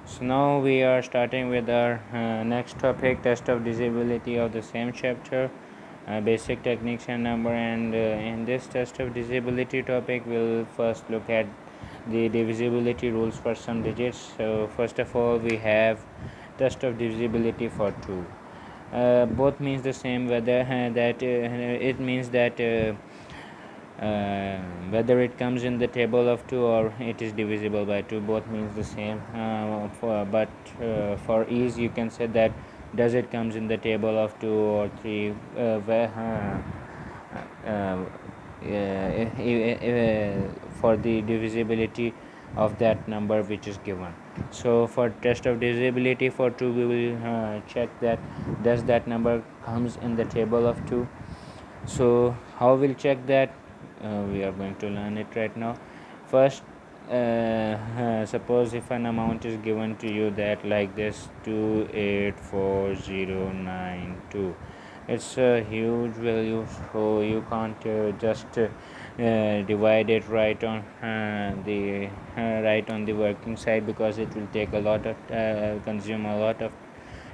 So now we are starting with our next topic, test of divisibility of the same chapter, basic techniques and number. And in this test of divisibility topic, we'll first look at the divisibility rules for some digits. So first of all, we have test of divisibility for 2. Both means the same, whether that it means that whether it comes in the table of 2 or it is divisible by 2, both means the same. But for ease you can say that does it comes in the table of 2 or 3, for the divisibility of that number which is given. So for test of divisibility for 2, we will check that does that number comes in the table of 2. So how we'll check that? We are going to learn it right now. First, suppose if an amount is given to you that like this 284092, it's a huge value, so you can't just divide it right on the right on the working side, because it will take a lot of consume a lot of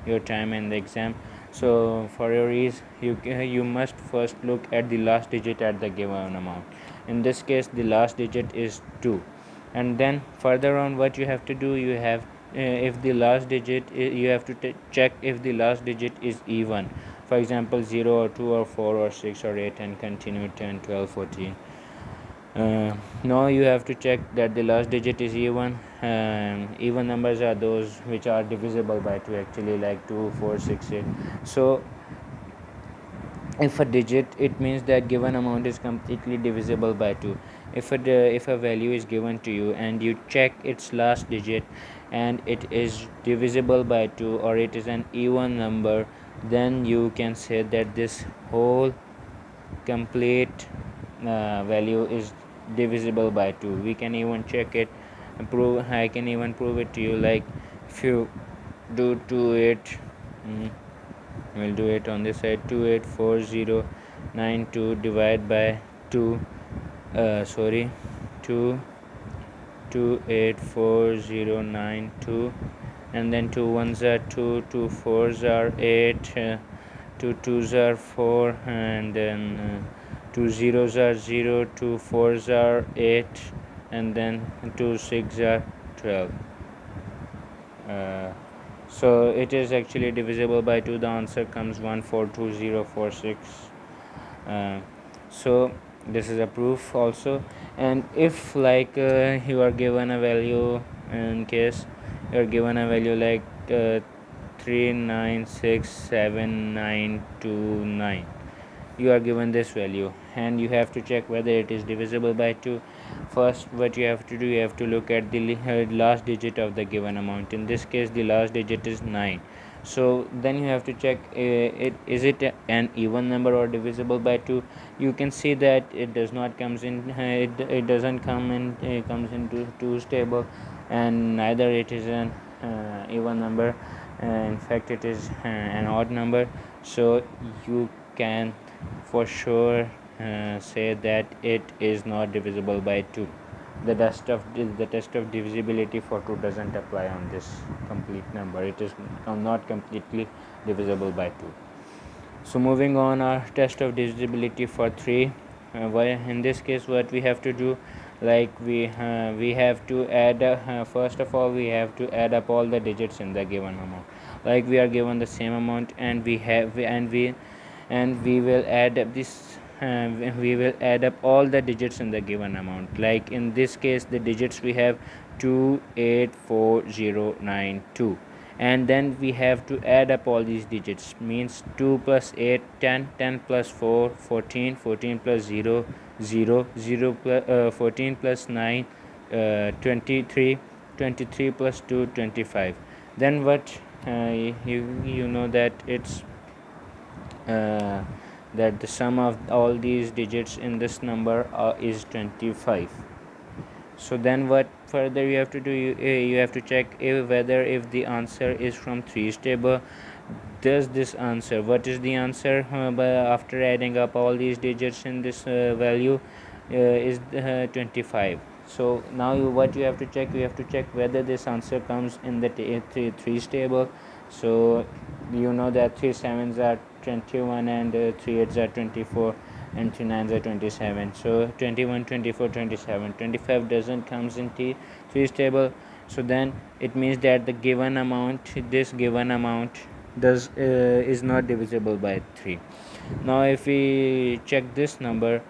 your time in the exam. So for your ease, you must first look at the last digit at the given amount. In this case, the last digit is 2, and then further on what you have to do, you have if the last digit you have to check if the last digit is even. For example, 0 or 2 or 4 or 6 or 8, and continue 10, 12, 14. Now you have to check that the last digit is even. Even numbers are those which are divisible by 2, actually, like 2, 4, 6, 8. So if a digit, it means that given amount is completely divisible by 2. If a value is given to you and you check its last digit and it is divisible by 2, or it is an even number, then you can say that this whole complete value is divisible by 2. We can even check it, I can even prove it to you, like if you do 28, we'll do it on this side, 284092 divide by 2, sorry, 284092, and then 2 ones are 2, 2 fours are 8, 2 twos are 4, and then 2 zeros are 0, 2 fours are 8, and then 2 6 are 12. So it is actually divisible by 2. The answer comes 142046. So this is a proof also. And if like you are given a value, in case you are given a value like 3967929, you are given this value and you have to check whether it is divisible by 2. First, what you have to do, you have to look at the last digit of the given amount. In this case, the last digit is 9. So then you have to check is it an even number or divisible by 2. You can see that it does not comes in it doesn't come in comes into 2's table, and neither it is an even number. In fact, it is an odd number. So you can for sure say that it is not divisible by 2. The test of divisibility for 2 doesn't apply on this complete number. It is not completely divisible by 2. So moving on, our test of divisibility for 3. In this case, what we have to do, like we have to add first of all, we have to add up all the digits in the given amount. Like we are given the same amount, and we will add up this we will add up all the digits in the given amount. Like in this case, the digits we have 284092, and then we have to add up all these digits, means 2 plus 8 10, 10 plus 4 14, 14 plus 0 0, 0 plus 14 plus 9 23, 23 plus 2 25. Then what you know that it's that the sum of all these digits in this number is 25. So then what further you have to do, you have to check whether if the answer is from 3's table. Does this answer, what is the answer after adding up all these digits in this value is 25. So now what you have to check, whether this answer comes in the threes table. So you know that 3 sevens are 21 and 3 eights are 24 and 3 nines are 27. So 21, 24, 27, 25 doesn't comes in threes table. So then it means that the given amount, this given amount does is not divisible by 3. Now if we check this number,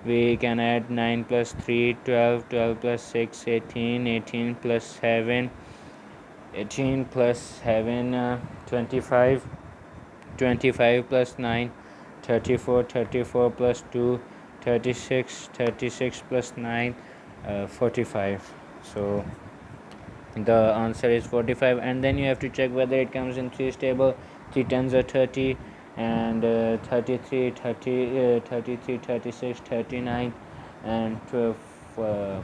we can add 9 plus 3 12, 12 plus 6 18, 18 plus 7 18 plus 7 25, 25 plus 9 34, 34 plus 2 36, 36 plus 9 45. So the answer is 45. And then you have to check whether it comes in threes table. 3 tens are 30 and 33, 30, 33, 36, 39 and 12,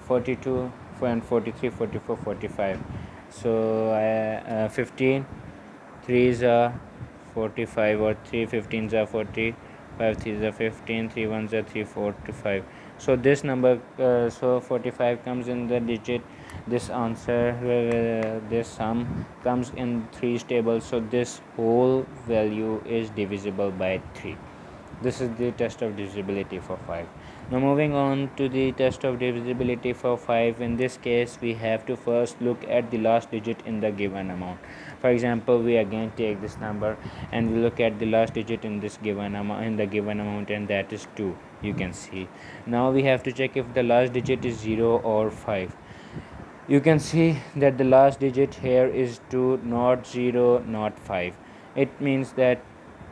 42 and 43, 44, 45. So 15 threes are 45, or 3 15s are 40, 5 threes are 15, 3 ones are 3 45. So this number, so 45 comes in the digit. This answer, this sum comes in threes table. So this whole value is divisible by 3. This is the test of divisibility for 5. Now moving on to the test of divisibility for 5. In this case, we have to first look at the last digit in the given amount. For example, we again take this number and we look at the last digit in this given amount, and that is 2. You can see. Now we have to check if the last digit is 0 or 5. You can see that the last digit here is 2, not 0, not 5. It means that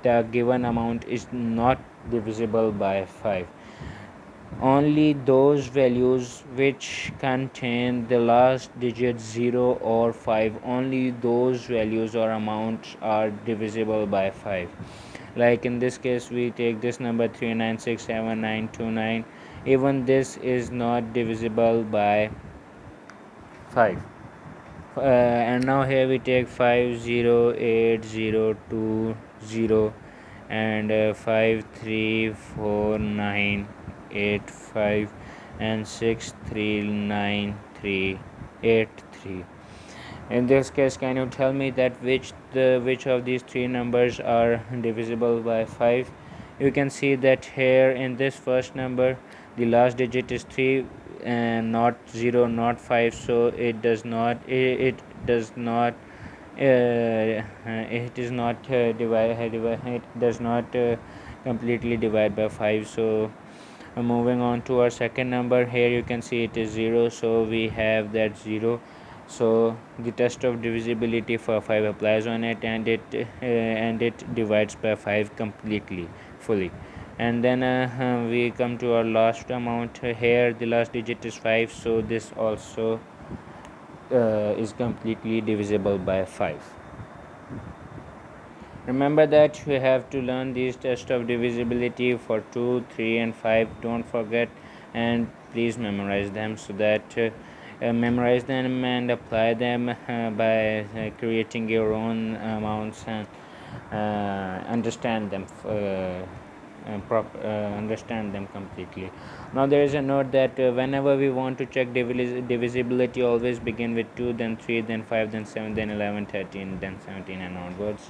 the given amount is not divisible by 5. Only those values which contain the last digit 0 or 5, only those values or amounts are divisible by 5. Like in this case, we take this number 3967929. Even this is not divisible by 5. And now here we take 508020 and 534985 and 639383. In this case, can you tell me that which of these three numbers are divisible by 5? You can see that here in this first number, the last digit is 3 and not 0, not 5. So it does not it does not it is not it does not completely divide by 5. So moving on to our second number, here you can see it is 0, so we have that 0. So the test of divisibility for 5 applies on it, and it divides by 5 completely, fully. And then we come to our last amount. Here the last digit is 5, so this also is completely divisible by 5. Remember that you have to learn these tests of divisibility for 2, 3 and 5. Don't forget, and please memorize them, so that memorize them and apply them by creating your own amounts and understand them understand them completely. Now there is a note that whenever we want to check divisibility, always begin with 2, then 3, then 5, then 7, then 11, 13, then 17 and onwards.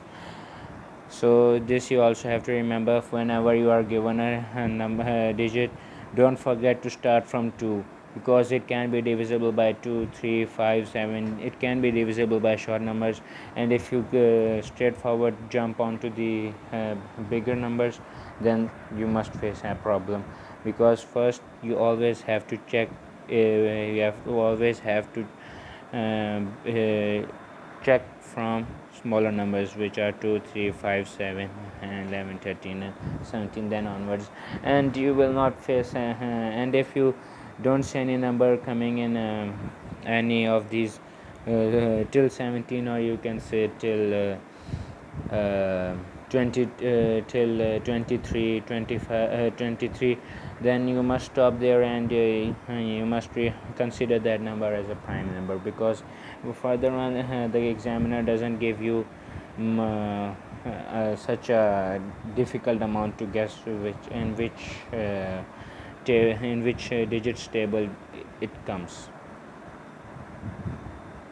So this you also have to remember. Whenever you are given a number digit, don't forget to start from 2, because it can be divisible by 2, 3, 5, 7. It can be divisible by short numbers, and if you straightforward jump onto the bigger numbers, then you must face a problem, because first you always have to check, check from smaller numbers, which are 2, 3, 5, 7 and 11, 13 and 17, then onwards, and you will not face and if you don't see any number coming in any of these till 17, or you can say till 20 till 23, 25, 23, then you must stop there, and you must consider that number as a prime number, because further on the examiner doesn't give you such a difficult amount to guess which in which digits table it comes.